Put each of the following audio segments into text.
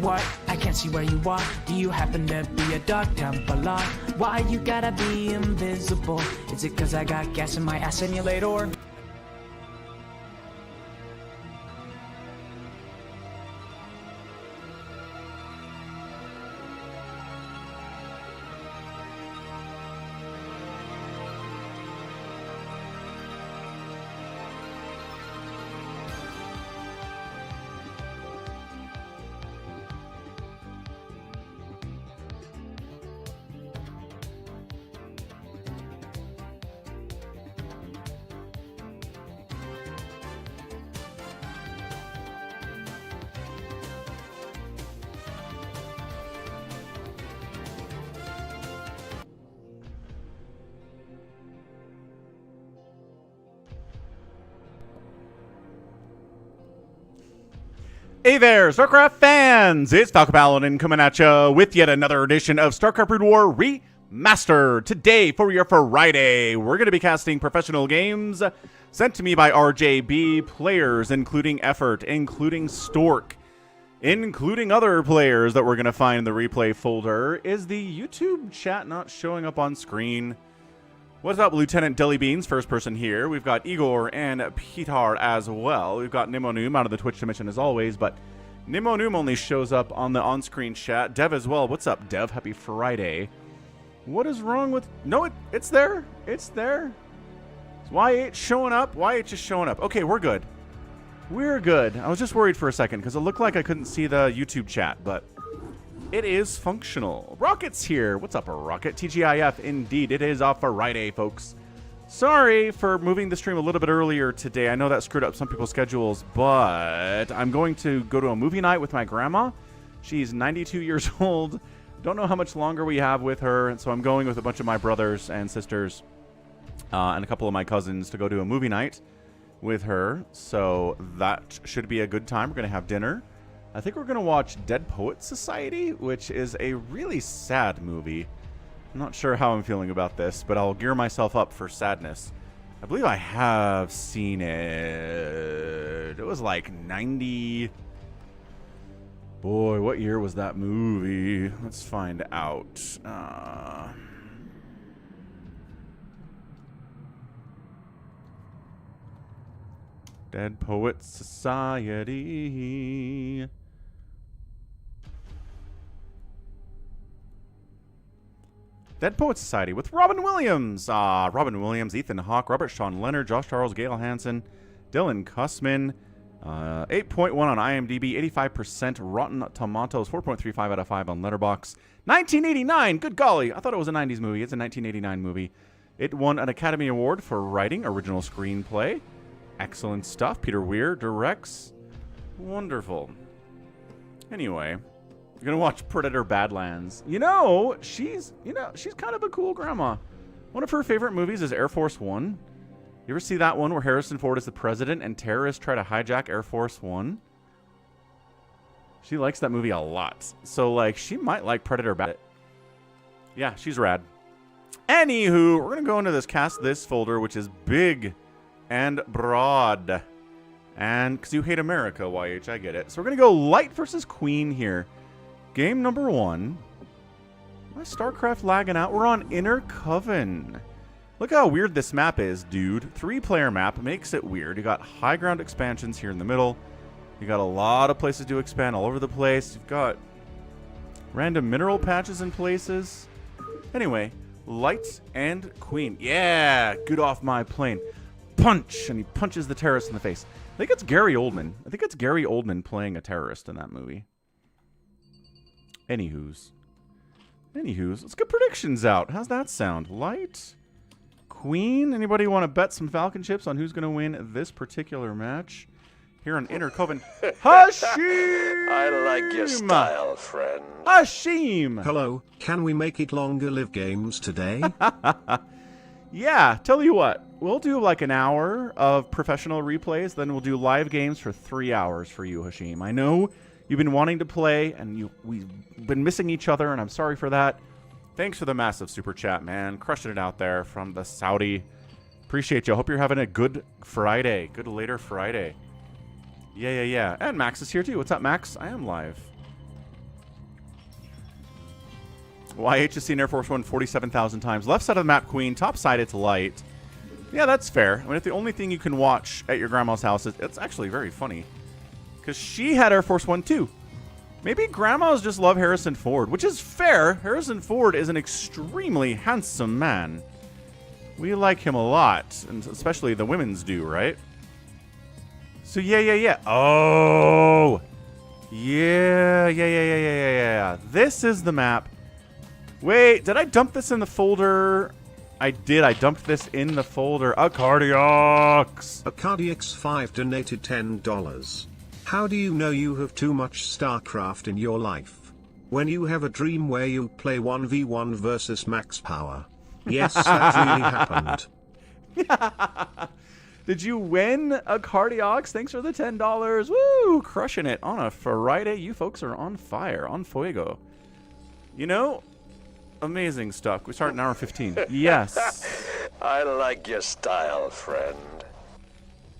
What? I can't see where you are. Do you happen to be a dog down below? Why you gotta be invisible? Is it cause I got gas in my ass simulator? Hey there, StarCraft fans! It's Falcon Paladin coming at you with yet another edition of StarCraft Brood War Remastered. Today, for your Friday, we're going to be casting professional games sent to me by RJB players, including Effort, including Stork, including other players that we're going to find in the replay folder. Is the YouTube chat not showing up on screen? What's up, Lieutenant Delibeans, first person here. We've got Igor and Pitar as well. We've got Nimmonum out of the Twitch dimension as always, but Nimmonum only shows up on the on-screen chat. Dev as well. What's up, Dev? Happy Friday. What is wrong with... No, it's there. It's there. YH showing up. YH is showing up. Okay, we're good. We're good. I was just worried for a second because it looked like I couldn't see the YouTube chat, but... it is functional. Rocket's here. What's up, Rocket? TGIF, indeed. It is off Friday, folks. Sorry for moving the stream a little bit earlier today. I know that screwed up some people's schedules, but I'm going to go to a movie night with my grandma. She's 92 years old. Don't know how much longer we have with her, and so I'm going with a bunch of my brothers and sisters and a couple of my cousins to go to a movie night with her. So that should be a good time. We're going to have dinner. I think we're going to watch Dead Poets Society, which is a really sad movie. I'm not sure how I'm feeling about this, but I'll gear myself up for sadness. I believe I have seen it. It was like 90... Boy, what year was that movie? Let's find out. Dead Poets Society... Dead Poets Society with Robin Williams. Robin Williams, Ethan Hawke, Robert Sean Leonard, Josh Charles, Gail Hansen, Dylan Kussman. 8.1 on IMDb, 85% Rotten Tomatoes, 4.35 out of 5 on Letterboxd. 1989, good golly. I thought it was a 90s movie. It's a 1989 movie. It won an Academy Award for Writing, Original Screenplay. Excellent stuff. Peter Weir directs. Wonderful. Anyway... You're gonna watch Predator Badlands. She's kind of a cool grandma. One of her favorite movies is Air Force One. You ever see that one where Harrison Ford is the president and terrorists try to hijack Air Force One? She likes that movie a lot. So, like, she might like Predator Bad. Yeah, she's rad. Anywho, we're gonna go into this Cast This folder, which is big and broad. And, because you hate America, YH, I get it. So we're gonna go Light versus Queen here. Game number 1. My StarCraft lagging out. We're on Inner Coven. Look how weird this map is, dude. 3-player map makes it weird. You got high ground expansions here in the middle. You got a lot of places to expand all over the place. You've got random mineral patches in places. Anyway, Light and Queen. Yeah, good off my plane. Punch! And he punches the terrorist in the face. I think it's Gary Oldman. I think it's Gary Oldman playing a terrorist in that movie. Anywho's, let's get predictions out. How's that sound? Light, Queen. Anybody want to bet some Falcon chips on who's going to win this particular match? Here on Inner Coven, Hashim! I like your style, friend. Hashim! Hello, can we make it longer live games today? Yeah, tell you what. We'll do like an hour of professional replays, then we'll do live games for 3 hours for you, Hashim. I know you've been wanting to play, and we've been missing each other, and I'm sorry for that. Thanks for the massive super chat, man. Crushing it out there from the Saudi. Appreciate you. Hope you're having a good Friday. Good later Friday. Yeah. And Max is here, too. What's up, Max? I am live. YHSC and Air Force One 47,000 times. Left side of the map, Queen. Top side, it's light. Yeah, that's fair. I mean, if the only thing you can watch at your grandma's house is... It's actually very funny. Because she had Air Force One too. Maybe grandmas just love Harrison Ford, which is fair. Harrison Ford is an extremely handsome man. We like him a lot, and especially the women's do, right? So yeah. Oh! Yeah. This is the map. Wait, did I dump this in the folder? I did. I dumped this in the folder. Acardiox! Acardiox5 donated $10. How do you know you have too much StarCraft in your life? When you have a dream where you play 1v1 versus max power. Yes, that really happened. Did you win a Cardiox? Thanks for the $10. Woo! Crushing it on a Friday. You folks are on fire. On fuego. You know, amazing stuff. We start in hour 15. Yes. I like your style, friend.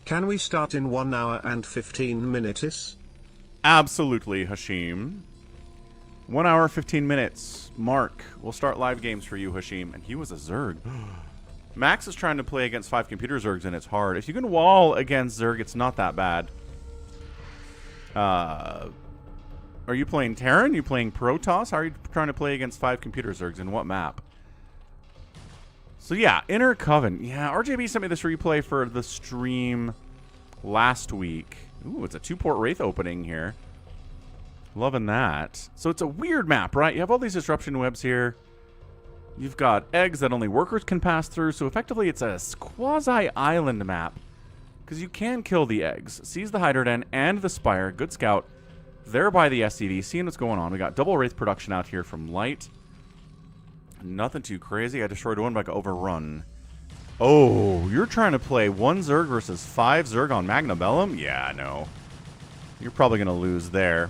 Can we start in 1 hour and 15 minutes? Absolutely, Hashim. 1 hour, 15 minutes. Mark, we'll start live games for you, Hashim. And he was a Zerg. Max is trying to play against 5 computer Zergs, and it's hard. If you can wall against Zerg, it's not that bad. Are you playing Terran? Are you playing Protoss? How are you trying to play against 5 computer Zergs? In what map? So yeah, Inner Coven. Yeah, RJB sent me this replay for the stream last week. Ooh, it's a 2-port Wraith opening here. Loving that. So it's a weird map, right? You have all these disruption webs here. You've got eggs that only workers can pass through. So effectively, it's a quasi-island map. Because you can kill the eggs. Seize the Hydra Den and the Spire. Good scout. There by the SCV. Seeing what's going on. We got double Wraith production out here from Light. Nothing too crazy. I destroyed one, but I got overrun. Oh, you're trying to play 1 Zerg versus 5 Zerg on Magna Bellum? Yeah, no. You're probably going to lose there.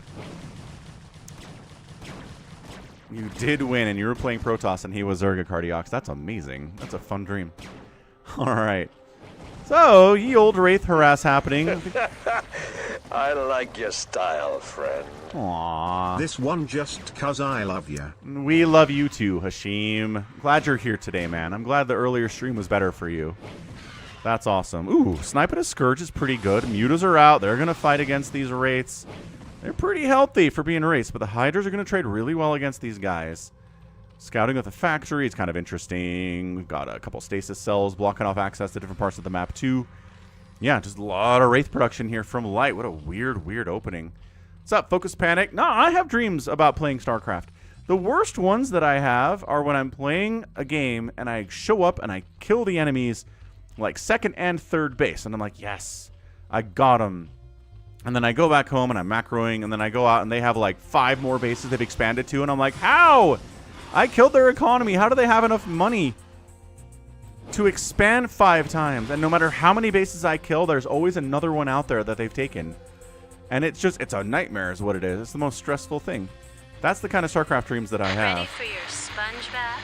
You did win, and you were playing Protoss, and he was Zerg Cardiox. That's amazing. That's a fun dream. All right. So, ye old Wraith harass happening. I like your style, friend. Aww. This one just 'cause I love ya. We love you too, Hashim. Glad you're here today, man. I'm glad the earlier stream was better for you. That's awesome. Ooh, Snipe at a Scourge is pretty good. Mutas are out. They're going to fight against these Wraiths. They're pretty healthy for being Wraiths, but the Hydras are going to trade really well against these guys. Scouting with the factory is kind of interesting. We've got a couple stasis cells blocking off access to different parts of the map too. Yeah, just a lot of Wraith production here from Light. What a weird opening. What's up, Focus Panic? No, I have dreams about playing StarCraft. The worst ones that I have are when I'm playing a game and I show up and I kill the enemies like 2nd and 3rd base. And I'm like, yes, I got them. And then I go back home and I'm macroing. And then I go out and they have like 5 more bases they've expanded to. And I'm like, how? I killed their economy. How do they have enough money to expand 5 times? And no matter how many bases I kill, there's always another one out there that they've taken. And it's a nightmare is what it is. It's the most stressful thing. That's the kind of StarCraft dreams that I have. Ready for your sponge bath?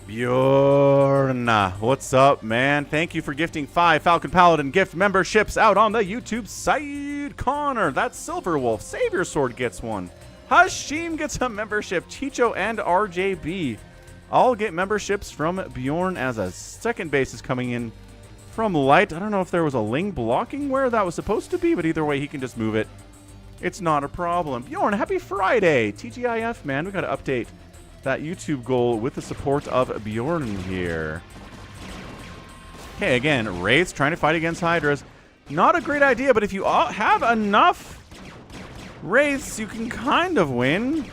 Bjorn, what's up, man? Thank you for gifting 5 Falcon Paladin gift memberships out on the YouTube site. Connor, that's Silverwolf. Savior Sword gets one. Hashim gets a membership. Chicho and RJB all get memberships from Bjorn as a second base is coming in from Light. I don't know if there was a Ling blocking where that was supposed to be, but either way, he can just move it. It's not a problem. Bjorn, happy Friday. TGIF, man. We got to update that YouTube goal with the support of Bjorn here. Okay, again, Wraiths trying to fight against Hydras. Not a great idea, but if you all have enough Wraiths, you can kind of win.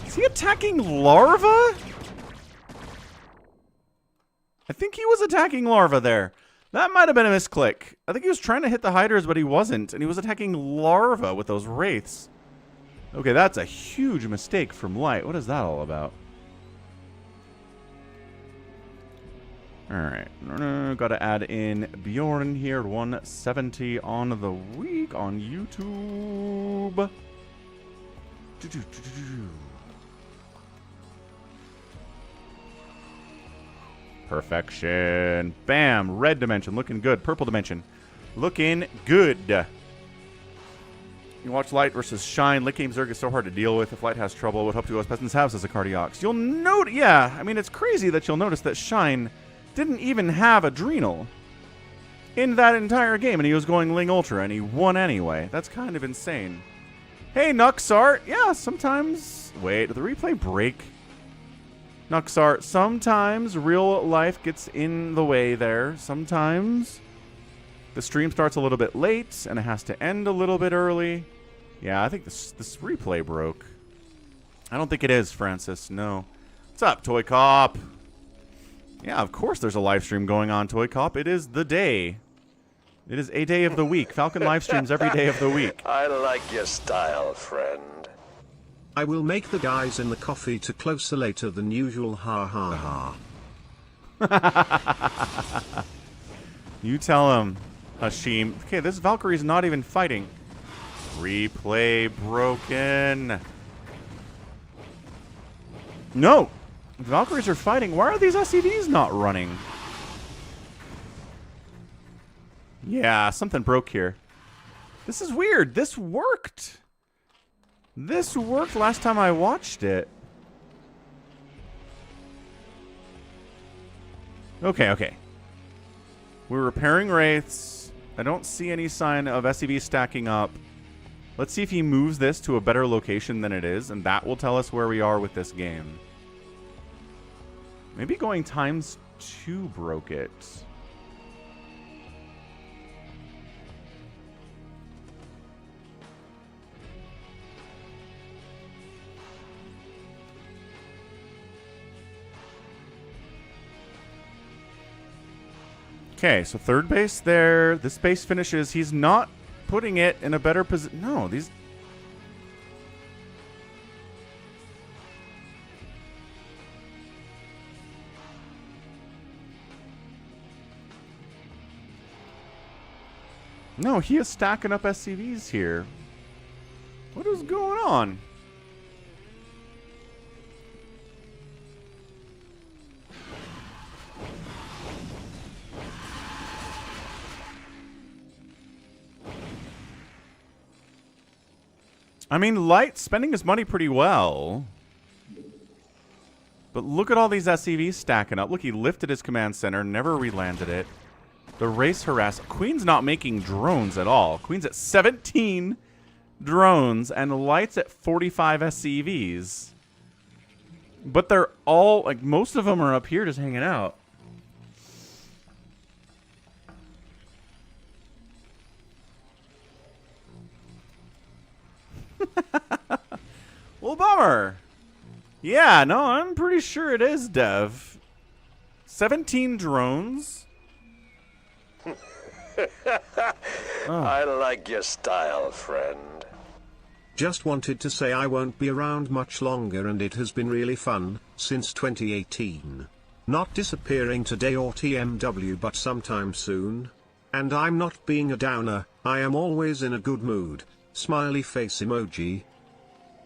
Is he attacking Larva? I think he was attacking Larva there. That might have been a misclick. I think he was trying to hit the Hydras, but he wasn't. And he was attacking Larva with those Wraiths. Okay, that's a huge mistake from Light. What is that all about? Alright. Got to add in Bjorn here. 170 on the week on YouTube. Perfection. Bam. Red dimension looking good. Purple dimension looking good. You watch Light versus Shine. Late game Zerg is so hard to deal with. If Light has trouble, I would hope to go as Peasant's House as a Cardiox. You'll note, yeah, I mean, it's crazy that you'll notice that Shine didn't even have Adrenal in that entire game, and he was going Ling Ultra, and he won anyway. That's kind of insane. Hey, Nuxart. Yeah, sometimes... Wait, did the replay break? Nuxart, sometimes real life gets in the way there. Sometimes the stream starts a little bit late, and it has to end a little bit early. Yeah, I think this replay broke. I don't think it is, Francis. No. What's up, Toy Cop? Yeah, of course there's a live stream going on, Toy Cop. It is the day. It is a day of the week. Falcon live streams every day of the week. I like your style, friend. I will make the guys in the coffee to closer later than usual. Ha ha ha. You tell him, Hashim. Okay, this Valkyrie's not even fighting. Replay broken. No! Valkyries are fighting. Why are these SCVs not running? Yeah, something broke here. This is weird. This worked. This worked last time I watched it. Okay. We're repairing Wraiths. I don't see any sign of SCV stacking up. Let's see if he moves this to a better location than it is, and that will tell us where we are with this game. Maybe going ×2 broke it. Okay, so third base there. This base finishes. He's not putting it in a better position. No, these... No, he is stacking up SCVs here. What is going on? I mean, Light spending his money pretty well. But look at all these SCVs stacking up. Look, he lifted his command center, never relanded it. The race harass. Queen's not making drones at all. Queen's at 17 drones, and Light's at 45 SCVs. But they're all, like, most of them are up here just hanging out. Well, bummer. Yeah, no, I'm pretty sure it is, Dev. 17 drones. I like your style, friend. Just wanted to say I won't be around much longer, and it has been really fun since 2018. Not disappearing today or TMW, but sometime soon. And I'm not being a downer, I am always in a good mood. Smiley face emoji.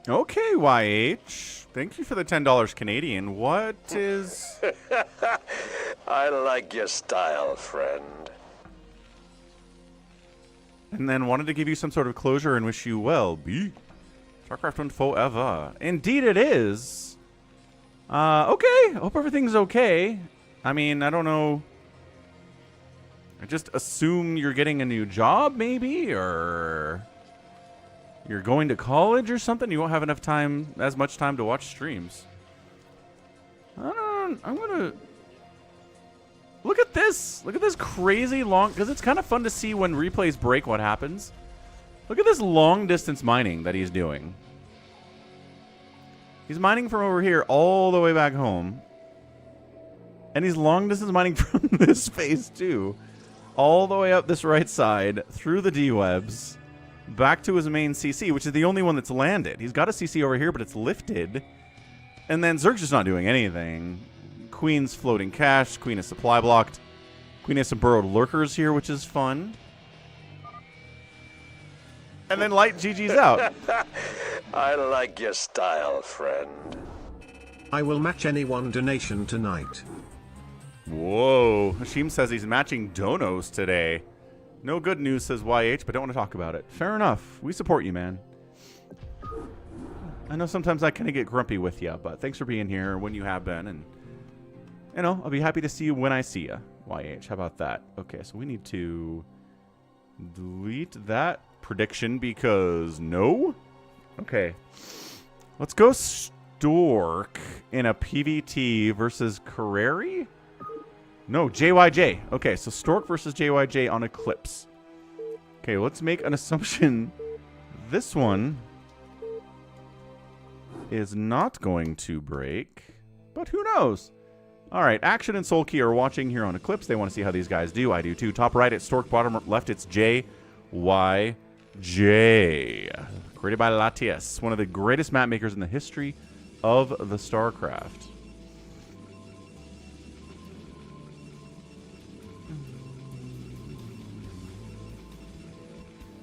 Okay, YH. Thank you for the $10 Canadian. What is... I like your style, friend. And then wanted to give you some sort of closure and wish you well. B. StarCraft 1 forever. Indeed it is. Okay. Hope everything's okay. I mean, I don't know. I just assume you're getting a new job, maybe? Or... you're going to college or something? You won't have enough time, as much time to watch streams. I don't know. I'm going to... look at this. Look at this crazy long... because it's kind of fun to see when replays break what happens. Look at this long distance mining that he's doing. He's mining from over here all the way back home. And he's long distance mining from this space too. All the way up this right side, through the D-webs, back to his main CC, which is the only one that's landed. He's got a CC over here, but it's lifted. And then Zerg's just not doing anything. Queen's floating cash. Queen is supply blocked. Queen has some burrowed lurkers here, which is fun. And then Light GG's out. I like your style, friend. I will match any one donation tonight. Whoa. Hashim says he's matching donos today. No good news, says YH, but don't want to talk about it. Fair enough. We support you, man. I know sometimes I kind of get grumpy with you, but thanks for being here when you have been. And, you know, I'll be happy to see you when I see you, YH. How about that? Okay, so we need to delete that prediction because no. Okay. Let's go Stork in a PVT versus Carreri? No, JYJ. Okay, so Stork versus JYJ on Eclipse. Okay, let's make an assumption. This one is not going to break, but who knows? All right, Action and Soul Key are watching here on Eclipse. They want to see how these guys do. I do too. Top right, it's Stork. Bottom left, it's JYJ. Created by Latias, one of the greatest map makers in the history of the StarCraft.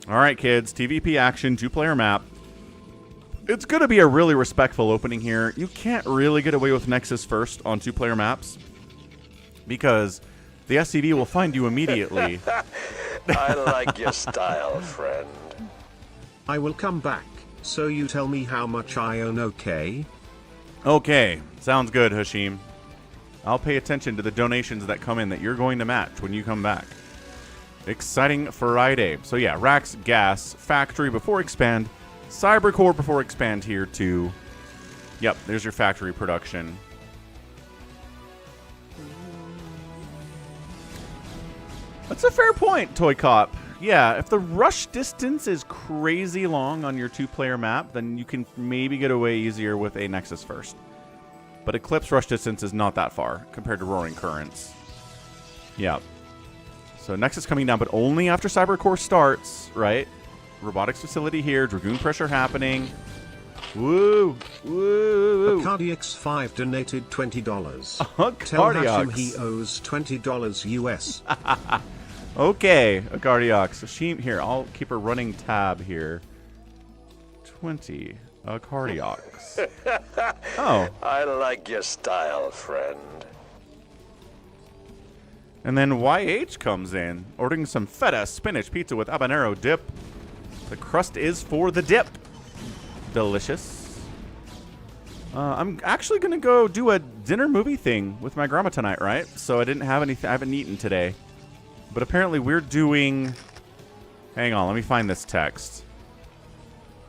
All right, kids. TVP action, 2-player map. It's going to be a really respectful opening here. You can't really get away with Nexus first on 2-player maps because the SCV will find you immediately. I like your style, friend. I will come back, so you tell me how much I own, okay? Okay, sounds good, Hashim. I'll pay attention to the donations that come in that you're going to match when you come back. Exciting Friday. So yeah, Rax, Gas, Factory before Expand, Cybercore before Expand here too. Yep, there's your factory production. That's a fair point, Toy Cop. Yeah, if the rush distance is crazy long on your 2-player map, then you can maybe get away easier with a Nexus first. But Eclipse rush distance is not that far compared to Roaring Currents. Yeah. So Nexus coming down, but only after Cybercore starts, right? Robotics facility here, Dragoon pressure happening. Woo! Woo! Cardiax5 donated $20. Tell Cardiax. Hashim he owes $20 US. Okay, a Cardiax. So here, I'll keep a running tab here. 20. A Cardiax. Oh. I like your style, friend. And then YH comes in, ordering some feta spinach pizza with habanero dip. The crust is for the dip. Delicious. I'm actually going to go do a dinner movie thing with my grandma tonight, right? So I didn't have anything. I haven't eaten today. But apparently we're doing... Hang on, let me find this text.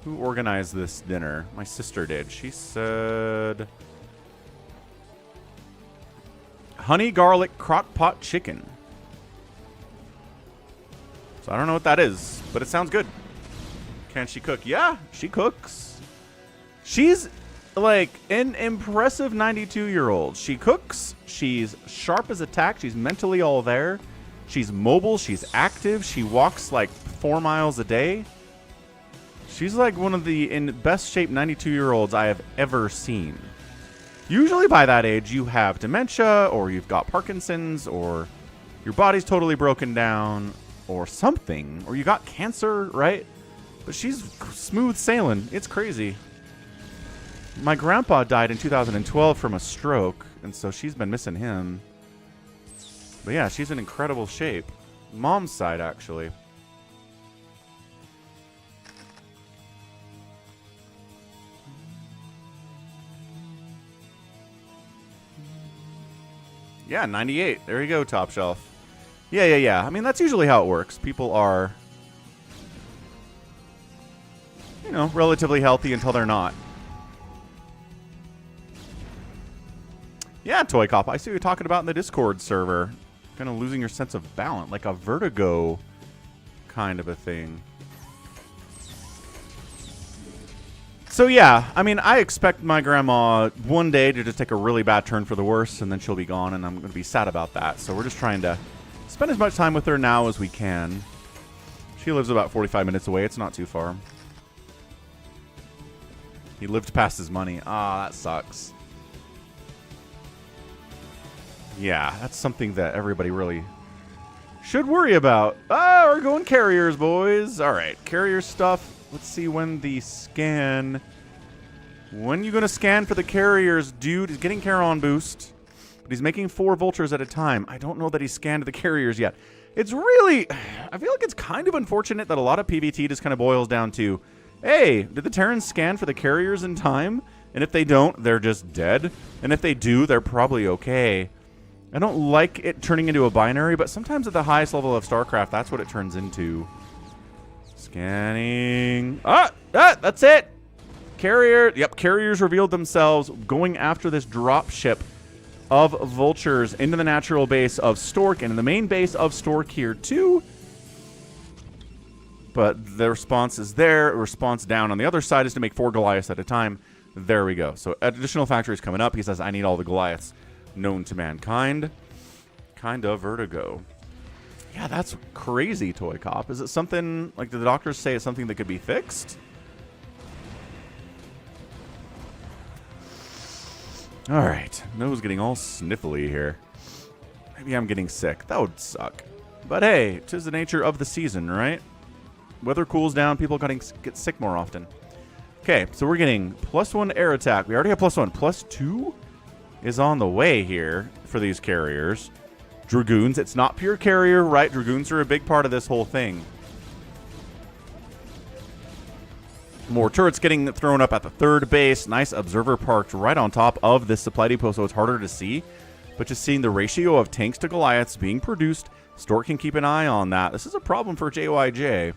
Who organized this dinner? My sister did. She said... Honey garlic crock pot chicken. So I don't know what that is, but it sounds good. Can she cook? Yeah, she cooks. She's like an impressive 92-year-old. She cooks. She's sharp as a tack. She's mentally all there. She's mobile. She's active. She walks like 4 miles a day. She's like one of the in best shape 92-year-olds I have ever seen. Usually by that age, you have dementia, or you've got Parkinson's, or your body's totally broken down, or something, or you got cancer, right? But she's smooth sailing. It's crazy. My grandpa died in 2012 from a stroke, and so she's been missing him. But yeah, she's in incredible shape. Mom's side, actually. Yeah, 98. There you go, Top Shelf. Yeah. I mean, that's usually how it works. People are, you know, relatively healthy until they're not. Yeah, Toy Cop. I see what you're talking about in the Discord server. Kind of losing your sense of balance, like a vertigo kind of a thing. So yeah, I mean, I expect my grandma one day to just take a really bad turn for the worse, and then she'll be gone, and I'm going to be sad about that. So we're just trying to spend as much time with her now as we can. She lives about 45 minutes away. It's not too far. He lived past his money. Ah, that sucks. Yeah, that's something that everybody really should worry about. Ah, we're going carriers, boys. All right, carrier stuff. Let's see when the scan... When you going to scan for the carriers? Dude is getting Charon boost, but he's making 4 vultures at a time. I don't know that he's scanned the carriers yet. It's really, I feel like it's kind of unfortunate that a lot of PvT just kind of boils down to, hey, did the Terrans scan for the carriers in time? And if they don't, they're just dead. And if they do, they're probably okay. I don't like it turning into a binary, but sometimes at the highest level of StarCraft, that's what it turns into. Scanning. That's it. Carrier. Yep, carriers revealed themselves going after this drop ship of vultures into the natural base of Stork and in the main base of Stork here too. But the response is there. Response down on the other side is to make 4 Goliaths at a time. There we go. So additional factories coming up. He says, I need all the Goliaths known to mankind. Kind of vertigo. Yeah, that's crazy, Toy Cop. Is it something, like, did the doctors say it's something that could be fixed? All right. Nose getting all sniffly here. Maybe I'm getting sick. That would suck. But hey, 'tis the nature of the season, right? Weather cools down, people get sick more often. Okay, so we're getting +1 air attack. We already have +1. +2 is on the way here for these carriers. Dragoons, it's not pure carrier, right? Dragoons are a big part of this whole thing. More turrets getting thrown up at the 3rd base. Nice observer parked right on top of this supply depot, so it's harder to see. But just seeing the ratio of tanks to Goliaths being produced, Stork can keep an eye on that. This is a problem for JYJ.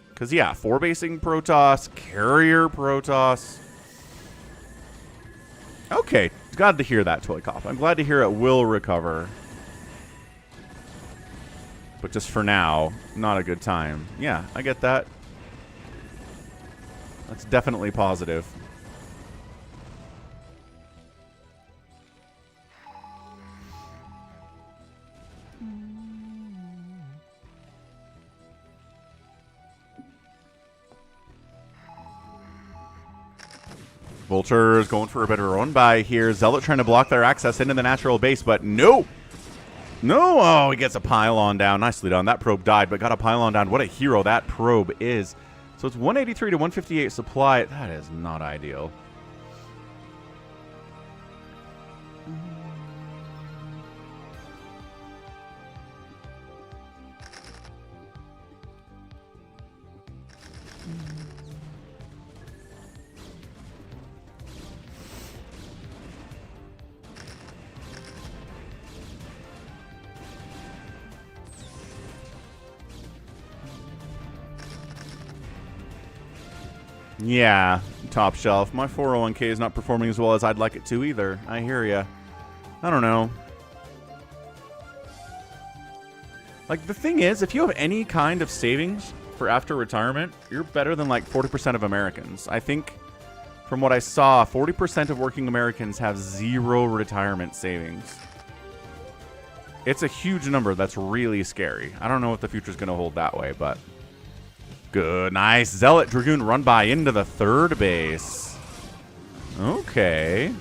Because, yeah, 4-basing Protoss, carrier Protoss. Okay, glad to hear that, Toy Cop. I'm glad to hear it will recover. But just for now, not a good time. Yeah, I get that. That's definitely positive. Vultures going for a better run by here. Zealot trying to block their access into the natural base, but no. No. Oh, he gets a pylon down. Nicely done. That probe died, but got a pylon down. What a hero that probe is. So it's 183 to 158 supply. That is not ideal. Yeah, top shelf. My 401k is not performing as well as I'd like it to either. I hear ya. I don't know. Like, the thing is, if you have any kind of savings for after retirement, you're better than like 40% of Americans. I think from what I saw, 40% of working Americans have 0 retirement savings. It's a huge number. That's really scary. I don't know what the future's going to hold that way, but... Good. Nice. Zealot Dragoon run by into the 3rd base. Okay.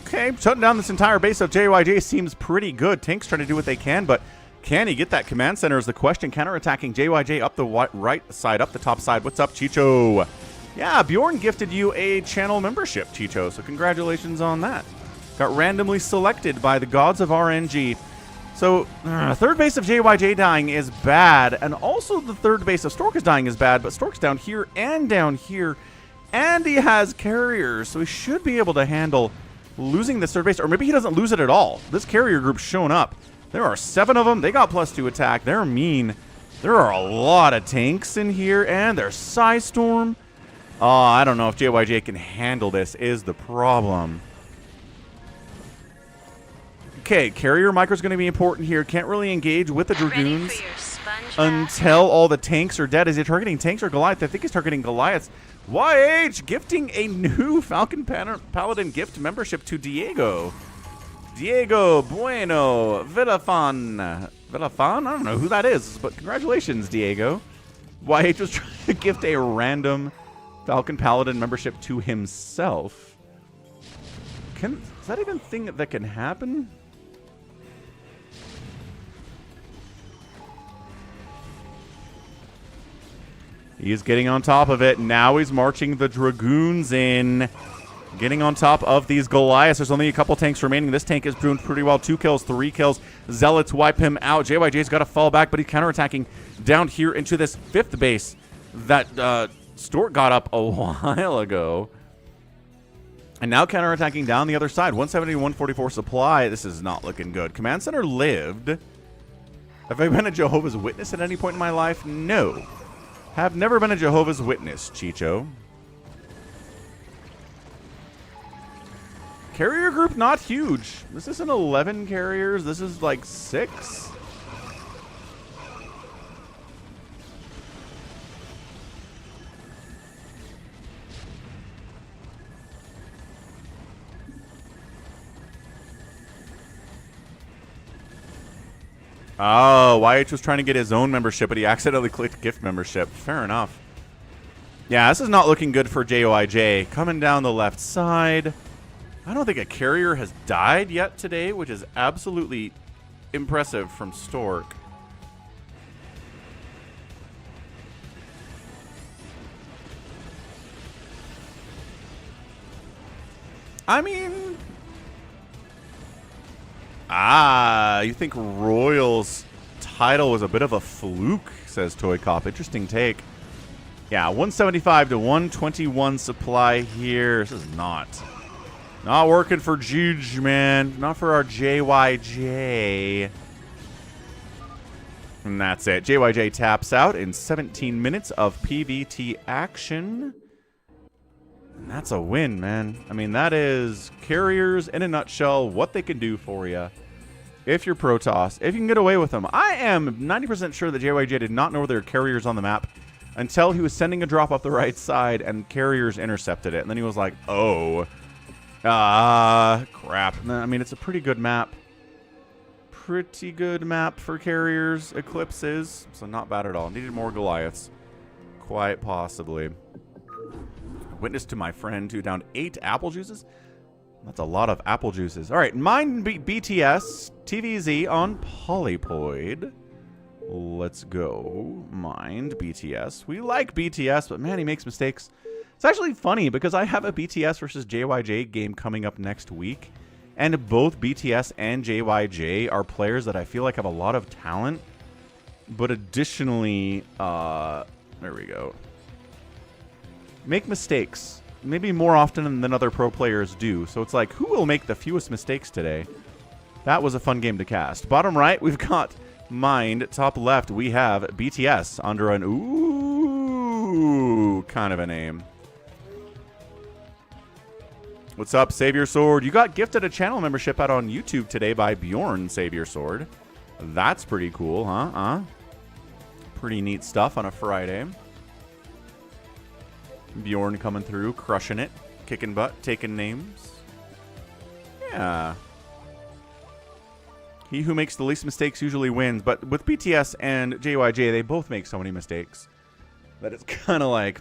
Okay, shutting down this entire base of JYJ seems pretty good. Tank's trying to do what they can, but can he get that command center is the question. Counterattacking JYJ up the right side, up the top side. What's up, Chicho? Yeah, Bjorn gifted you a channel membership, Chicho, so congratulations on that. Got randomly selected by the gods of RNG. So, 3rd base of JYJ dying is bad, and also the 3rd base of Stork is dying is bad, but Stork's down here, and he has carriers, so he should be able to handle losing this 3rd base, or maybe he doesn't lose it at all. This carrier group's shown up. There are 7 of them. They got +2 attack. They're mean. There are a lot of tanks in here, and there's Psystorm. Oh, I don't know if JYJ can handle this is the problem. Okay, carrier micro's going to be important here. Can't really engage with the Dragoons until all the tanks are dead. Is he targeting tanks or Goliath? I think he's targeting Goliaths. YH gifting a new Falcon Paladin gift membership to Diego. Diego Bueno Villafan. Villafan? I don't know who that is, but congratulations, Diego. YH was trying to gift a random Falcon Paladin membership to himself. Is that even a thing that can happen? He's getting on top of it. Now he's marching the Dragoons in. Getting on top of these Goliaths. There's only a couple tanks remaining. This tank is doing pretty well. 2 kills, 3 kills. Zealots wipe him out. JYJ's got to fall back, but he's counterattacking down here into this 5th base that Stork got up a while ago. And now counterattacking down the other side. 170, 144 supply. This is not looking good. Command Center lived. Have I been a Jehovah's Witness at any point in my life? No. Have never been a Jehovah's Witness, Chicho. Carrier group not huge. This isn't 11 carriers. This is like 6. Oh, YH was trying to get his own membership, but he accidentally clicked gift membership. Fair enough. Yeah, this is not looking good for JOIJ. Coming down the left side. I don't think a carrier has died yet today, which is absolutely impressive from Stork. I mean... you think Royal's title was a bit of a fluke, says Toy Cop. Interesting take. Yeah, 175 to 121 supply here. This is not working for Juge, man. Not for our JYJ. And that's it. JYJ taps out in 17 minutes of PVT action. And that's a win, man. I mean, that is carriers in a nutshell, what they can do for you. If you're Protoss, if you can get away with them. I am 90% sure that JYJ did not know there were carriers on the map until he was sending a drop up the right side and carriers intercepted it. And then he was like, oh, crap. I mean, it's a pretty good map. Pretty good map for carriers, eclipses. So not bad at all. Needed more Goliaths. Quite possibly. Witness to my friend who downed 8 apple juices. That's a lot of apple juices. All right, Mind BTS, TVZ on Polypoid. Let's go. Mind BTS. We like BTS, but man, he makes mistakes. It's actually funny because I have a BTS versus JYJ game coming up next week. And both BTS and JYJ are players that I feel like have a lot of talent. But additionally, there we go. Make mistakes. Maybe more often than other pro players do. So it's like, who will make the fewest mistakes today? That was a fun game to cast. Bottom right, we've got Mind. Top left, we have BTS under an ooh kind of a name. What's up, Savior Sword? You got gifted a channel membership out on YouTube today by Bjorn, Savior Sword. That's pretty cool, huh? Pretty neat stuff on a Friday. Bjorn coming through, crushing it, kicking butt, taking names. Yeah. He who makes the least mistakes usually wins. But with BTS and JYJ, they both make so many mistakes that it's kind of like,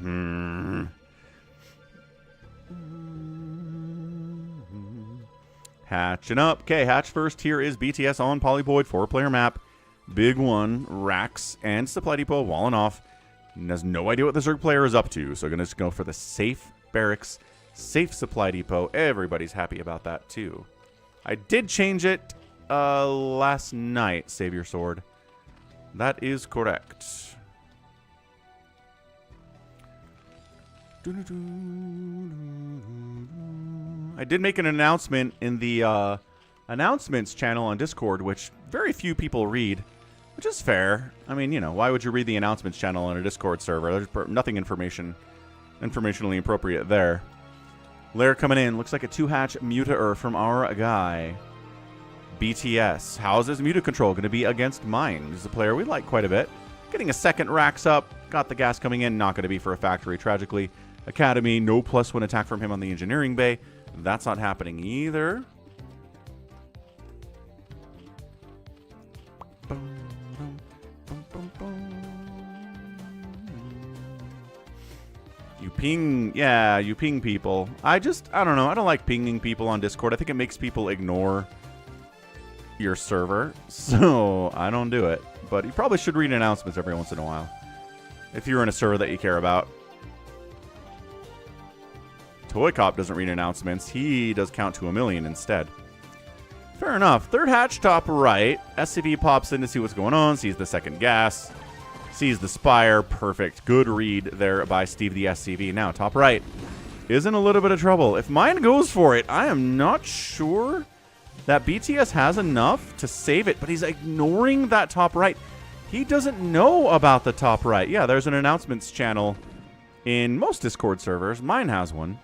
Hatching up. Okay, hatch first. Here is BTS on Polypoid, 4-player map. Big one, Rax and Supply Depot walling off. And has no idea what the Zerg player is up to. So going to go for the safe barracks, safe Supply Depot. Everybody's happy about that too. I did change it last night, Savior Sword. That is correct. I did make an announcement in the announcements channel on Discord, which very few people read. Which is fair. I mean, you know, why would you read the announcements channel on a Discord server? There's nothing informationally appropriate there. Lair coming in. Looks like a 2-hatch Muta from our guy. BTS. How's his Muta control going to be against mine? This is a player we like quite a bit. Getting a second racks up. Got the gas coming in. Not going to be for a factory, tragically. Academy. No +1 attack from him on the engineering bay. That's not happening either. You ping, yeah, you ping people. I don't know. I don't like pinging people on Discord. I think it makes people ignore your server. So I don't do it. But you probably should read announcements every once in a while. if you're in a server that you care about. Toy Cop doesn't read announcements. He does count to 1,000,000 instead. Fair enough. Third hatch, top right. SCV pops in to see what's going on. Sees the second gas. Sees the Spire. Perfect. Good read there by Steve the SCV. Now, top right is in a little bit of trouble. If mine goes for it, I am not sure that BTS has enough to save it, but he's ignoring that top right. He doesn't know about the top right. Yeah, there's an announcements channel in most Discord servers. Mine has one.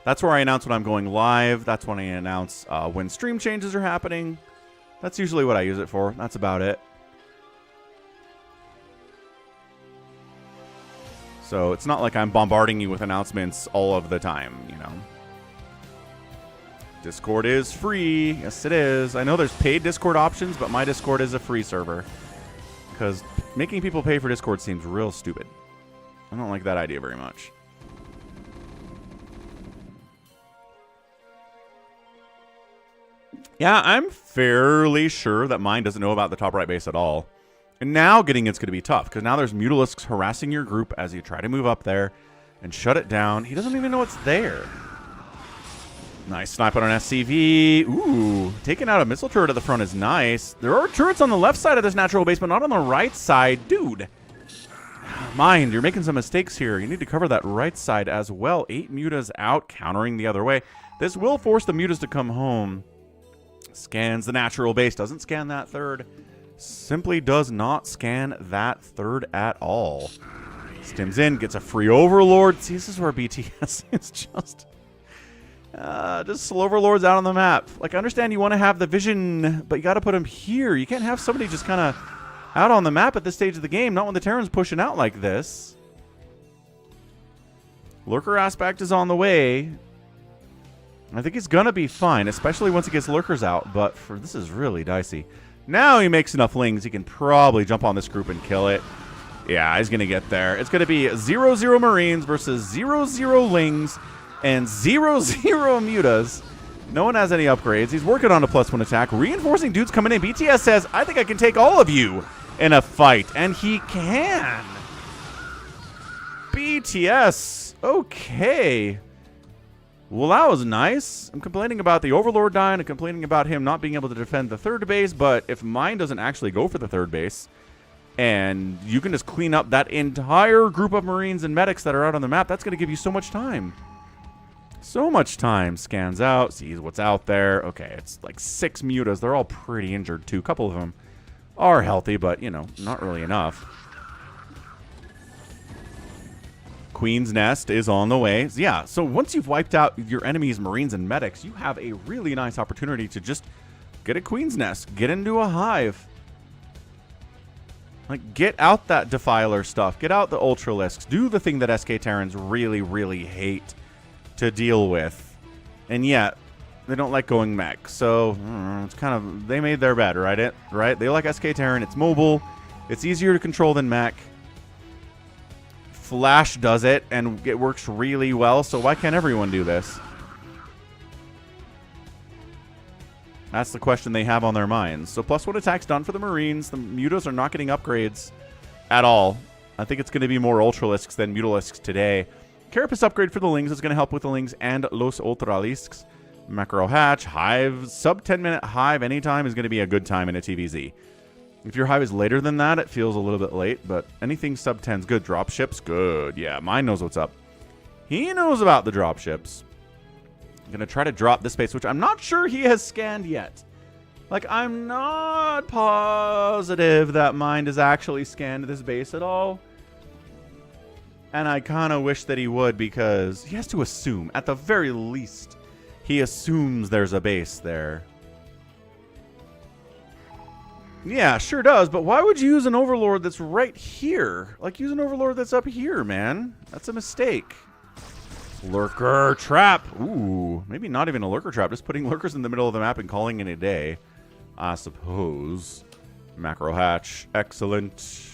That's where I announce when I'm going live. That's when I announce when stream changes are happening. That's usually what I use it for. That's about it. So it's not like I'm bombarding you with announcements all of the time, you know. Discord is free. Yes, it is. I know there's paid Discord options, but my Discord is a free server. Because making people pay for Discord seems real stupid. I don't like that idea very much. Yeah, I'm fairly sure that mine doesn't know about the top right base at all. And now getting it's going to be tough, because now there's Mutalisks harassing your group as you try to move up there and shut it down. He doesn't even know it's there. Nice snipe on an SCV. Ooh, taking out a missile turret at the front is nice. There are turrets on the left side of this natural base, but not on the right side. Dude, mind, you're making some mistakes here. You need to cover that right side as well. 8 mutas out, countering the other way. This will force the mutas to come home. Scans the natural base. Doesn't scan that third. Simply does not scan that third at all. Stims in, gets a free overlord. See, this is where BTS is just slow overlords out on the map. Like, I understand you want to have the vision, but you got to put them here. You can't have somebody just kind of out on the map at this stage of the game, not when the Terran's pushing out like this. Lurker aspect is on the way. I think he's going to be fine, especially once he gets lurkers out, but this is really dicey. Now he makes enough lings, he can probably jump on this group and kill it. Yeah, he's going to get there. It's going to be 0-0 Marines versus 0-0 lings and 0-0 mutas. No one has any upgrades. He's working on a +1 attack. Reinforcing dudes coming in. BTS says, I think I can take all of you in a fight. And he can. BTS. Okay. Well, that was nice. I'm complaining about the Overlord dying and complaining about him not being able to defend the third base, but if mine doesn't actually go for the third base, and you can just clean up that entire group of Marines and medics that are out on the map, that's going to give you so much time. So much time. Scans out, sees what's out there. Okay, it's like 6 mutas. They're all pretty injured, too. A couple of them are healthy, but, you know, not really enough. Queen's Nest is on the way. Yeah, so once you've wiped out your enemy's Marines and medics, you have a really nice opportunity to just get a Queen's Nest. Get into a hive. Like, get out that Defiler stuff. Get out the Ultralisks. Do the thing that SK Terrans really, really hate to deal with. And yet, they don't like going mech. So, it's kind of, they made their bed, right? They like SK Terran. It's mobile. It's easier to control than mech. Flash does it, and it works really well, so why can't everyone do this? That's the question they have on their minds. So +1 attack's done for the Marines. The Mutas are not getting upgrades at all. I think it's going to be more Ultralisks than Mutalisks today. Carapace upgrade for the Lings is going to help with the Lings and Los Ultralisks. Macro Hatch, Hive, sub 10-minute Hive anytime is going to be a good time in a TVZ. If your Hive is later than that, it feels a little bit late, but anything sub 10 is good. Dropships, good. Yeah, mine knows what's up. He knows about the dropships. I'm going to try to drop this base, which I'm not sure he has scanned yet. Like, I'm not positive that mine has actually scanned this base at all. And I kind of wish that he would, because he has to assume, at the very least, he assumes there's a base there. Yeah, sure does, but why would you use an Overlord that's right here? Like, use an Overlord that's up here, man. That's a mistake. Lurker trap. Ooh, maybe not even a lurker trap. Just putting lurkers in the middle of the map and calling it a day, I suppose. Macro hatch. Excellent.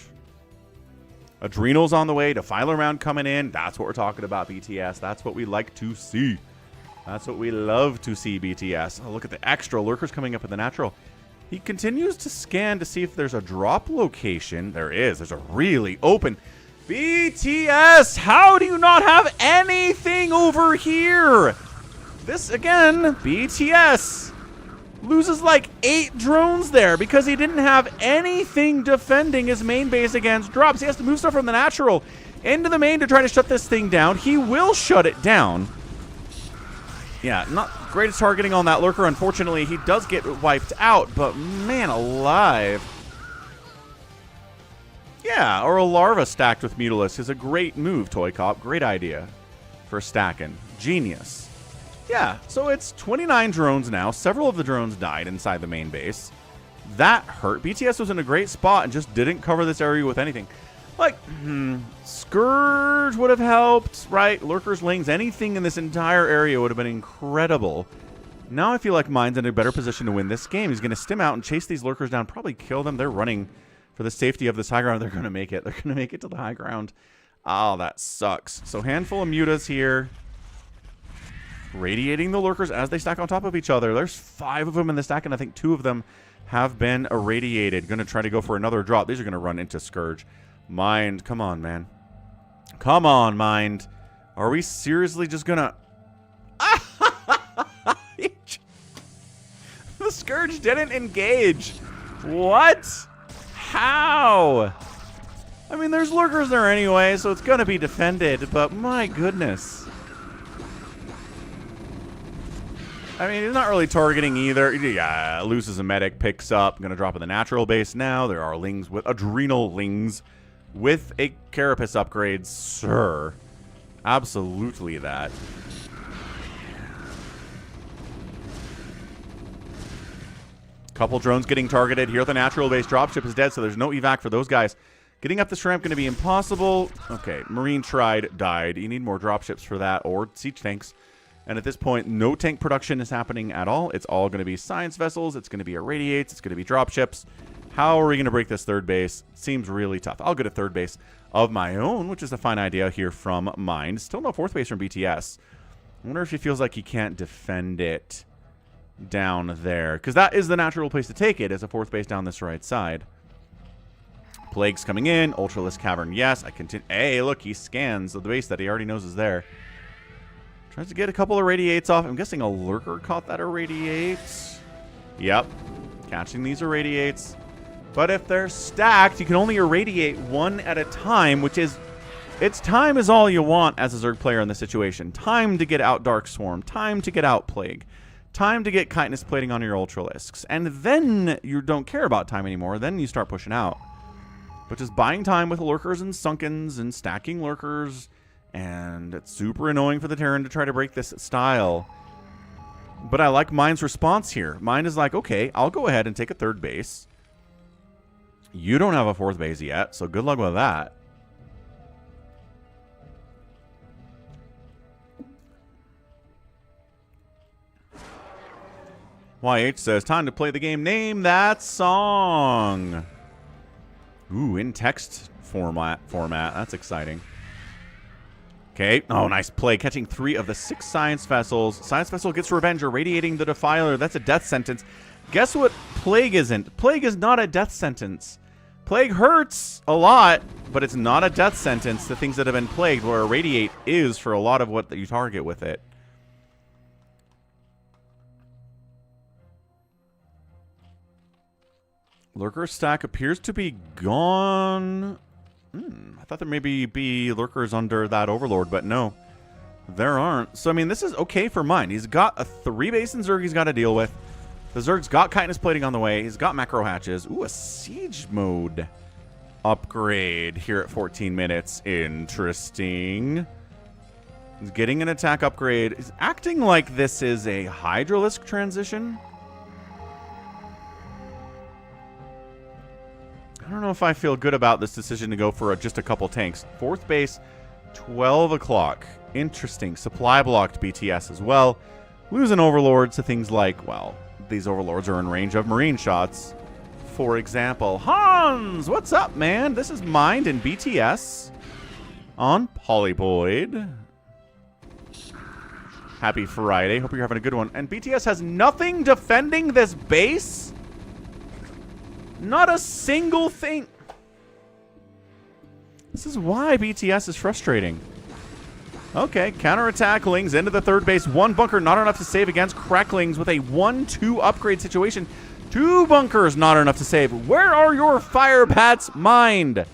Adrenals on the way. Defiler round coming in. That's what we're talking about, BTS. That's what we like to see. That's what we love to see, BTS. Oh, look at the extra lurkers coming up in the natural. He continues to scan to see if there's a drop location. There is. There's a really open... BTS, how do you not have anything over here? This, again, BTS loses like 8 drones there because he didn't have anything defending his main base against drops. He has to move stuff from the natural into the main to try to shut this thing down. He will shut it down. Yeah, not greatest targeting on that lurker. Unfortunately, he does get wiped out, but man alive. Yeah, or a larva stacked with Mutalisk is a great move, Toy Cop. Great idea for stacking. Genius. Yeah, so it's 29 drones now. Several of the drones died inside the main base. That hurt. BTS was in a great spot and just didn't cover this area with anything. Like, Scourge would have helped, right? Lurkers, Lings, anything in this entire area would have been incredible. Now I feel like Mine's in a better position to win this game. He's going to stim out and chase these Lurkers down, probably kill them. They're running for the safety of this high ground. They're going to make it. They're going to make it to the high ground. Oh, that sucks. So handful of mutas here. Radiating the Lurkers as they stack on top of each other. There's 5 of them in the stack, and I think 2 of them have been irradiated. Going to try to go for another drop. These are going to run into Scourge. Mind, come on, man. Come on, Mind. Are we seriously just going to... The Scourge didn't engage. What? How? I mean, there's Lurkers there anyway, so it's going to be defended, but my goodness. I mean, he's not really targeting either. Yeah, loses a medic, picks up. Going to drop in the natural base now. There are Lings with Adrenal Lings with a Carapace upgrade, sir. Absolutely that. Couple drones getting targeted. Here at the natural base, dropship is dead, so there's no evac for those guys. Getting up this ramp going to be impossible. Okay, Marine tried, died. You need more dropships for that, or siege tanks. And at this point, no tank production is happening at all. It's all going to be science vessels. It's going to be irradiates. It's going to be dropships. How are we going to break this third base? Seems really tough. I'll get a third base of my own, which is a fine idea here from Mind. Still no fourth base from BTS. I wonder if he feels like he can't defend it down there, because that is the natural place to take it, as a fourth base down this right side. Plague's coming in. Ultralisk Cavern, yes. I continue. Hey, look, he scans the base that he already knows is there. Tries to get a couple of radiates off. I'm guessing a Lurker caught that irradiates. Yep. Catching these irradiates. But if they're stacked, you can only irradiate one at a time, which is... It's time is all you want as a Zerg player in this situation. Time to get out Dark Swarm. Time to get out Plague. Time to get Chitinous Plating on your Ultralisks. And then you don't care about time anymore. Then you start pushing out. But just buying time with Lurkers and Sunkens and stacking Lurkers. And it's super annoying for the Terran to try to break this style. But I like Mind's response here. Mind is like, okay, I'll go ahead and take a third base. You don't have a fourth base yet, so good luck with that. YH says, time to play the game. Name that song. Ooh, in text format. That's exciting. Okay. Oh, nice play. Catching 3 of the 6 science vessels. Science vessel gets revenge, irradiating the Defiler. That's a death sentence. Guess what Plague isn't? Plague is not a death sentence. Plague hurts a lot, but it's not a death sentence. The things that have been plagued, where irradiate is for a lot of what you target with it. Lurker stack appears to be gone. I thought there maybe be Lurkers under that Overlord, but no. There aren't. So, I mean, this is okay for Mine. He's got a 3-basin Zerg he's got to deal with. The Zerg's got Chitinous Plating on the way. He's got Macro Hatches. Ooh, a Siege Mode upgrade here at 14 minutes. Interesting. He's getting an attack upgrade. He's acting like this is a Hydralisk transition. I don't know if I feel good about this decision to go for just a couple tanks. Fourth base, 12 o'clock. Interesting. Supply blocked BTS as well. Losing Overlords to things like, well, these Overlords are in range of Marine shots. For example, Hans, what's up, man? This is Mind and BTS on Polyboid. Happy Friday. Hope you're having a good one. And BTS has nothing defending this base? Not a single thing. This is why BTS is frustrating. Okay, counterattack Lings into the third base. One bunker, not enough to save against Cracklings with a 1-2 upgrade situation. Two bunkers, not enough to save. Where are your fire bats, Mind?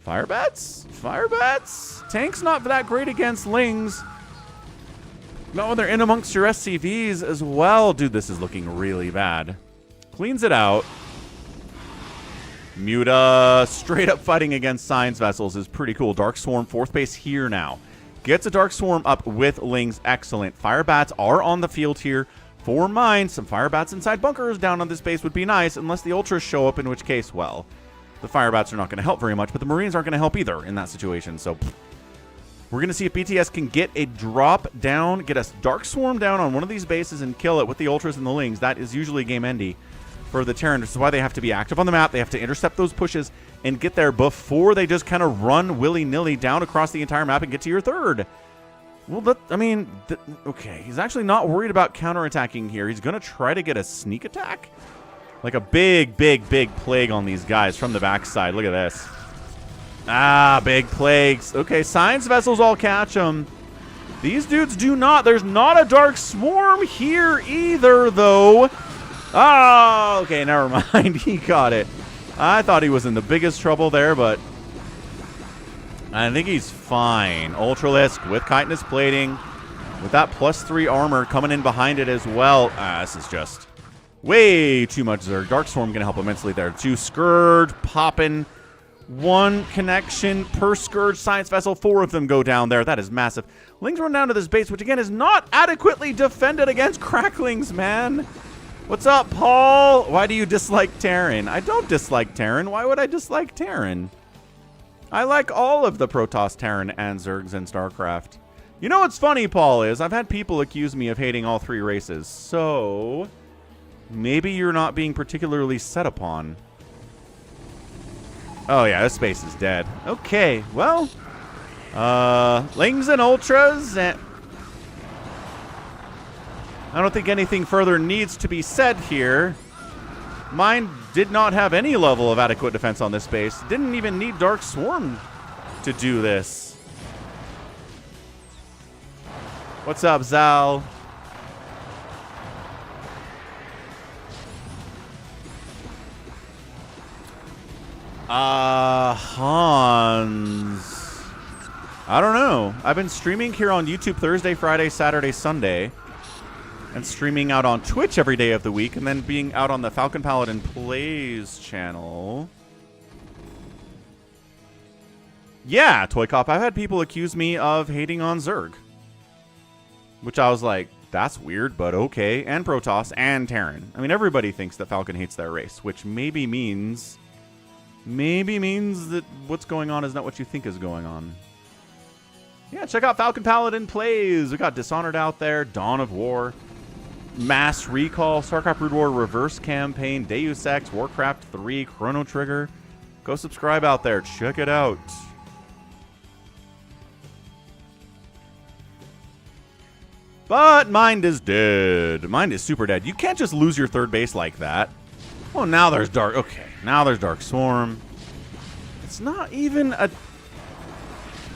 Fire bats? Fire bats? Tank's not that great against Lings. No, they're in amongst your SCVs as well. Dude, this is looking really bad. Cleans it out. Muta straight up fighting against Science Vessels is pretty cool. Dark Swarm, fourth base here now. Gets a Dark Swarm up with Lings. Excellent. Fire bats are on the field here for Mine. Some fire bats inside bunkers down on this base would be nice, unless the Ultras show up, in which case, well, the fire bats are not going to help very much, but the Marines aren't going to help either in that situation. So we're going to see if BTS can get a drop down, get a Dark Swarm down on one of these bases and kill it with the Ultras and the Lings. That is usually game endy for the Terran. This is why they have to be active on the map. They have to intercept those pushes and get there before they just kind of run willy-nilly down across the entire map and get to your third. Well, okay. He's actually not worried about counterattacking here. He's going to try to get a sneak attack. Like a big plague on these guys from the backside. Look at this. Ah, big plagues. Okay, Science Vessels all catch them. These dudes do not. There's not a Dark Swarm here either, though. Oh, okay, never mind. He got it. I thought he was in the biggest trouble there, but I think he's fine. Ultralisk with chitinous plating, with that +3 armor coming in behind it as well. This is just way too much Zerg. Dark Swarm going to help immensely there. 2 Scourge popping. 1 connection per Scourge Science Vessel. 4 of them go down there. That is massive. Lings run down to this base, which again is not adequately defended against Cracklings, man. What's up, Paul? Why do you dislike Terran? I don't dislike Terran. Why would I dislike Terran? I like all of the Protoss, Terran, and Zergs in StarCraft. You know what's funny, Paul, is I've had people accuse me of hating all 3 races. So maybe you're not being particularly set upon. Oh, yeah, this space is dead. Okay, well, Lings and Ultras, and I don't think anything further needs to be said here. Mine did not have any level of adequate defense on this base. Didn't even need Dark Swarm to do this. What's up, Zal? Hans. I don't know. I've been streaming here on YouTube Thursday, Friday, Saturday, Sunday. And streaming out on Twitch every day of the week, and then being out on the Falcon Paladin Plays channel. Yeah, Toy Cop, I've had people accuse me of hating on Zerg. Which I was like, that's weird, but okay. And Protoss and Terran. I mean, everybody thinks that Falcon hates their race, which maybe means that what's going on is not what you think is going on. Yeah, check out Falcon Paladin Plays. We got Dishonored out there, Dawn of War, Mass Recall, StarCraft Brood War Reverse Campaign, Deus Ex, Warcraft 3, Chrono Trigger. Go subscribe out there. Check it out. But Mind is dead. Mind is super dead. You can't just lose your third base like that. Oh, now there's Dark... Okay, now there's Dark Swarm. It's not even a...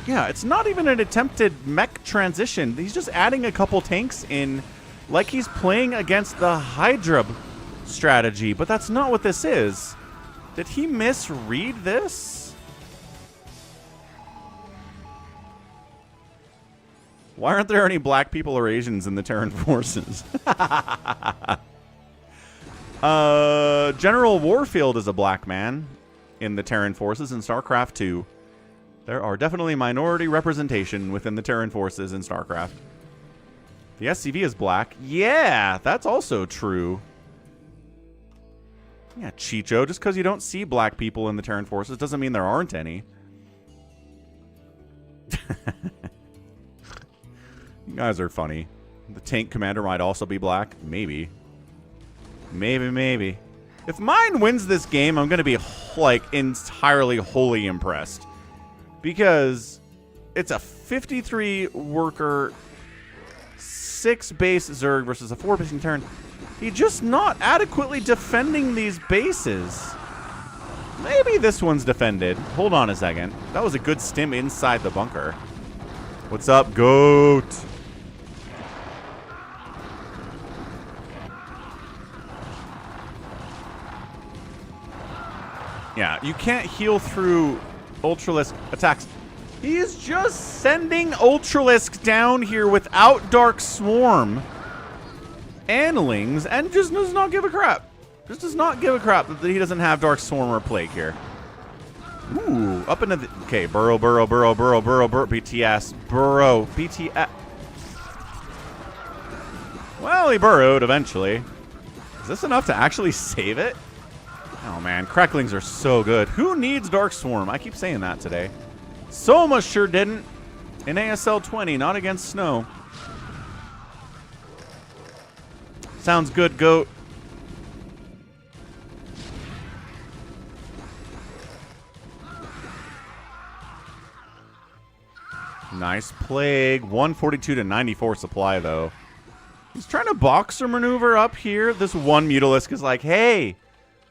Yeah, it's not even an attempted mech transition. He's just adding a couple tanks in like he's playing against the Hydra strategy, but that's not what this is. Did he misread this? Why aren't there any black people or Asians in the Terran forces? General Warfield is a black man in the Terran forces in StarCraft 2. There are definitely minority representation within the Terran forces in StarCraft. The SCV is black. Yeah, that's also true. Yeah, Chicho, just because you don't see black people in the Terran forces doesn't mean there aren't any. You guys are funny. The tank commander might also be black. Maybe. Maybe. If Mine wins this game, I'm going to be, like, entirely wholly impressed. Because it's a 53 worker, 6 base Zerg versus a 4 base Terran. He's just not adequately defending these bases. Maybe this one's defended. Hold on a second. That was a good stim inside the bunker. What's up, goat? Yeah, you can't heal through Ultralisk attacks. He is just sending Ultralisk down here without Dark Swarm and Lings and just does not give a crap. Just does not give a crap that he doesn't have Dark Swarm or Plague here. Ooh, up into the... Okay, burrow, BTS. Burrow, BTS. Well, he burrowed eventually. Is this enough to actually save it? Oh, man. Cracklings are so good. Who needs Dark Swarm? I keep saying that today. Soma sure didn't. In ASL 20, not against Snow. Sounds good, goat. Nice Plague. 142 to 94 supply, though. He's trying to boxer maneuver up here. This one Mutalisk is like, hey,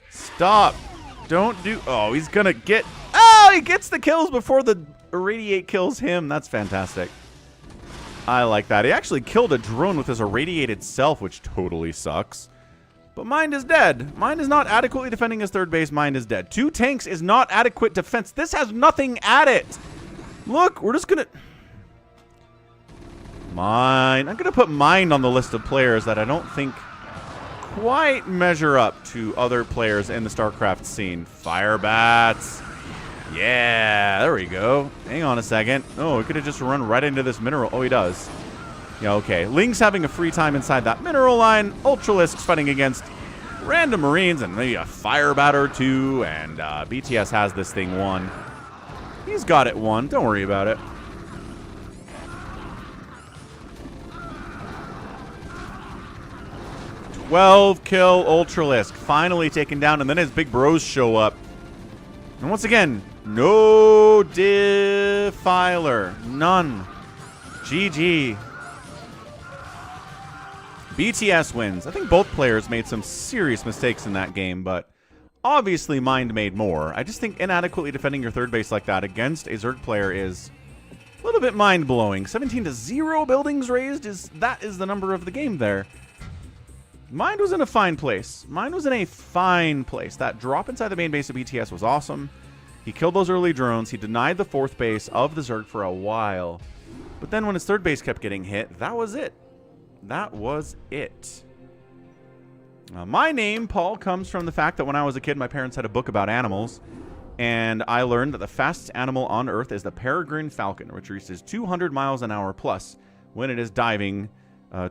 stop. Don't do... Oh, he's going to get... Oh, he gets the kills before the Irradiate kills him. That's fantastic. I like that. He actually killed a drone with his Irradiated self, which totally sucks. But Mind is dead. Mind is not adequately defending his third base. Mind is dead. 2 tanks is not adequate defense. This has nothing at it. Look, we're just going to... Mind. I'm going to put Mind on the list of players that I don't think quite measure up to other players in the StarCraft scene. Fire Bats. Yeah, there we go. Hang on a second. Oh, he could have just run right into this mineral. Oh, he does. Yeah, okay. Ling's having a free time inside that mineral line. Ultralisk's fighting against random Marines and maybe a Fire Bat or two. And BTS has this thing won. He's got it won. Don't worry about it. Kill Ultralisk. Finally taken down. And then his big bros show up. And once again, no Defiler. None. GG. BTS wins. I think both players made some serious mistakes in that game, but obviously Mind made more. I just think inadequately defending your third base like that against a Zerg player is a little bit mind-blowing. 17 to 0 buildings raised. That is the number of the game there. Mind was in a fine place. Mind was in a fine place. That drop inside the main base of BTS was awesome. He killed those early drones. He denied the fourth base of the Zerg for a while. But then when his third base kept getting hit, that was it. That was it. My name, Paul, comes from the fact that when I was a kid, my parents had a book about animals. And I learned that the fastest animal on Earth is the peregrine falcon, which reaches 200 miles an hour plus when it is diving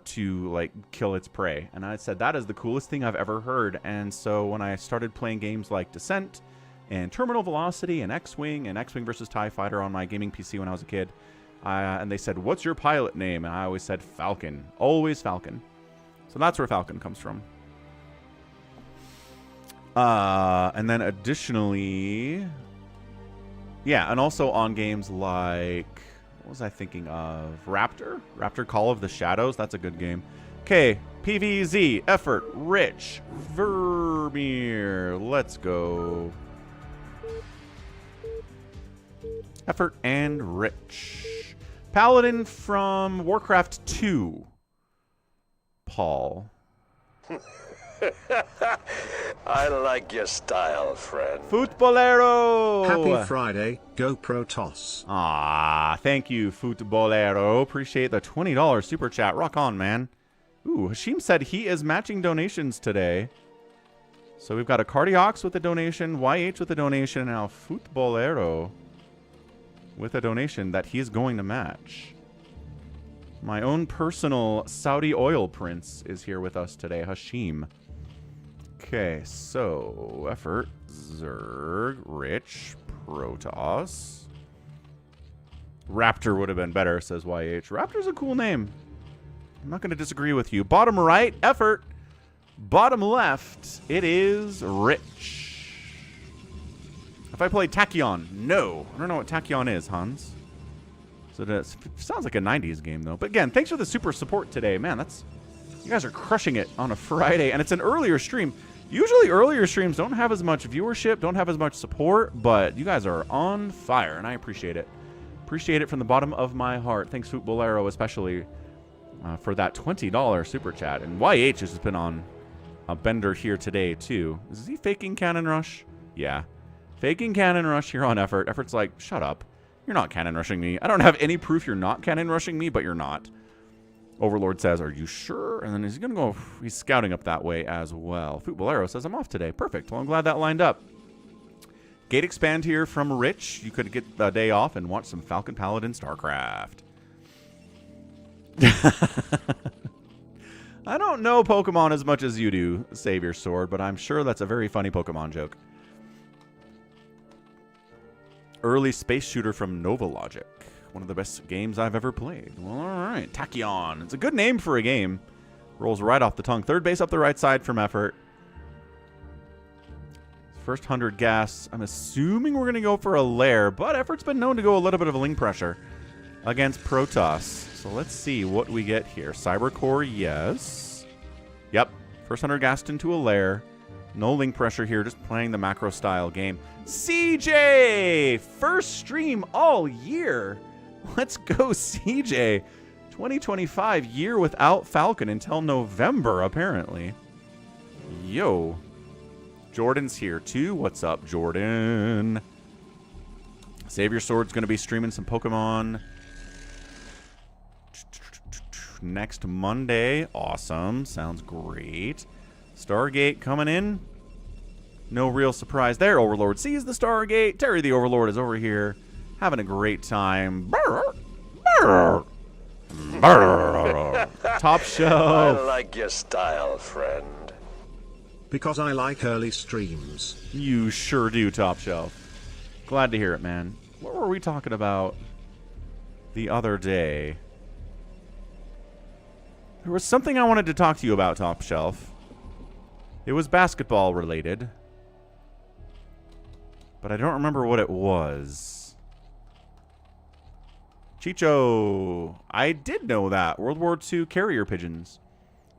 to like kill its prey. And I said that is the coolest thing I've ever heard. And so when I started playing games like Descent and Terminal Velocity and X-Wing versus TIE Fighter on my gaming PC when I was a kid, and they said, what's your pilot name? And I always said Falcon. Always Falcon. So that's where Falcon comes from. And then additionally, yeah, and also on games like, what was I thinking of? Raptor Call of the Shadows. That's a good game. Okay, PVZ, Effort, Rich, Vermeer. Let's go. Effort and Rich. Paladin from Warcraft 2. Paul. I like your style, friend. Futbolero. Happy Friday, go Protoss. Ah, thank you, Futbolero. Appreciate the $20 super chat. Rock on, man. Ooh, Hashim said he is matching donations today. So we've got a Cardiox with a donation, YH with a donation, and now Futbolero with a donation that he's going to match. My own personal Saudi oil prince is here with us today, Hashim. Okay, so Effort, Zerg, Rich, Protoss. Raptor would have been better, says YH. Raptor's a cool name. I'm not going to disagree with you. Bottom right, Effort. Bottom left, it is Rich. If I play Tachyon, no. I don't know what Tachyon is, Hans. So it sounds like a 90s game, though. But again, thanks for the super support today. Man, you guys are crushing it on a Friday. And it's an earlier stream. Usually earlier streams don't have as much viewership, don't have as much support, but you guys are on fire, and I appreciate it. Appreciate it from the bottom of my heart. Thanks, Footballero, especially for that $20 super chat. And YH has been on a bender here today, too. Is he faking Cannon Rush? Yeah. Faking Cannon Rush here on Effort. Effort's like, shut up. You're not Cannon Rushing me. I don't have any proof you're not Cannon Rushing me, but you're not. Overlord says, are you sure? And then he's going to go, he's scouting up that way as well. Footballero says, I'm off today. Perfect. Well, I'm glad that lined up. Gate expand here from Rich. You could get the day off and watch some Falcon Paladin StarCraft. I don't know Pokemon as much as you do, Savior Sword, but I'm sure that's a very funny Pokemon joke. Early space shooter from Nova Logic. One of the best games I've ever played. Well, all right. Tachyon. It's a good name for a game. Rolls right off the tongue. Third base up the right side from Effort. First 100 gas. I'm assuming we're going to go for a lair, but Effort's been known to go a little bit of a link pressure against Protoss. So let's see what we get here. Cybercore, yes. Yep. First 100 gassed into a lair. No link pressure here, just playing the macro style game. CJ! First stream all year. Let's go, CJ. 2025, year without Falcon until November, apparently. Yo. Jordan's here, too. What's up, Jordan? Savior Sword's going to be streaming some Pokemon next Monday. Awesome. Sounds great. Stargate coming in. No real surprise there. Overlord sees the Stargate. Terry the Overlord is over here having a great time. Top shelf. I like your style, friend. Because I like early streams. You sure do, Top Shelf. Glad to hear it, man. What were we talking about the other day? There was something I wanted to talk to you about, Top Shelf. It was basketball related. But I don't remember what it was. Chicho. I did know that. World War II carrier pigeons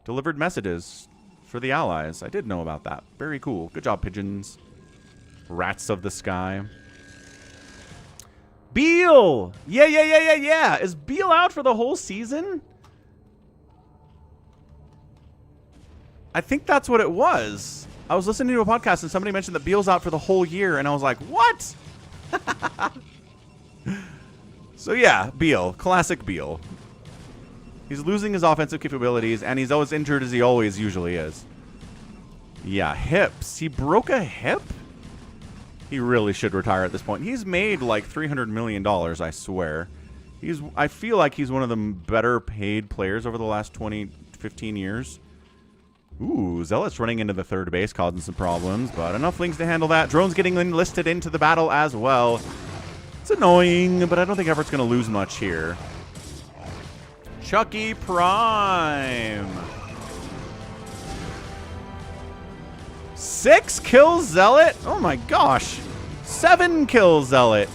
delivered messages for the Allies. I did know about that. Very cool. Good job, pigeons. Rats of the sky. Beal! Yeah. Is Beal out for the whole season? I think that's what it was. I was listening to a podcast and somebody mentioned that Beal's out for the whole year, and I was like, what? So yeah, Beal. Classic Beal. He's losing his offensive capabilities, and he's always injured as he always usually is. Yeah, hips. He broke a hip? He really should retire at this point. He's made like $300 million, I swear. I feel like he's one of the better paid players over the last 20, 15 years. Ooh, Zealot's running into the third base, causing some problems, but enough links to handle that. Drone's getting enlisted into the battle as well. It's annoying, but I don't think Everett's going to lose much here. Chucky Prime. 6 kills Zealot? Oh my gosh. 7 kills Zealot.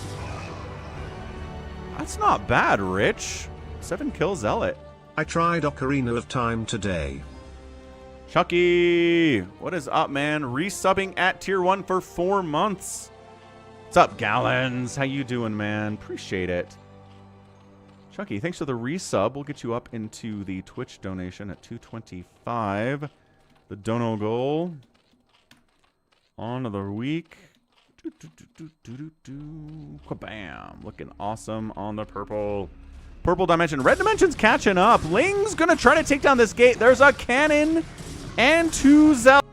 That's not bad, Rich. 7 kills Zealot. I tried Ocarina of Time today. Chucky, what is up, man? Resubbing at tier 1 for 4 months. What's up, Gallons? How you doing, man? Appreciate it. Chucky, thanks for the resub. We'll get you up into the Twitch donation at 225. The dono goal. On of the week. Kabam. Looking awesome on the purple. Purple dimension. Red dimension's catching up. Ling's going to try to take down this gate. There's a cannon and 2 Zealots.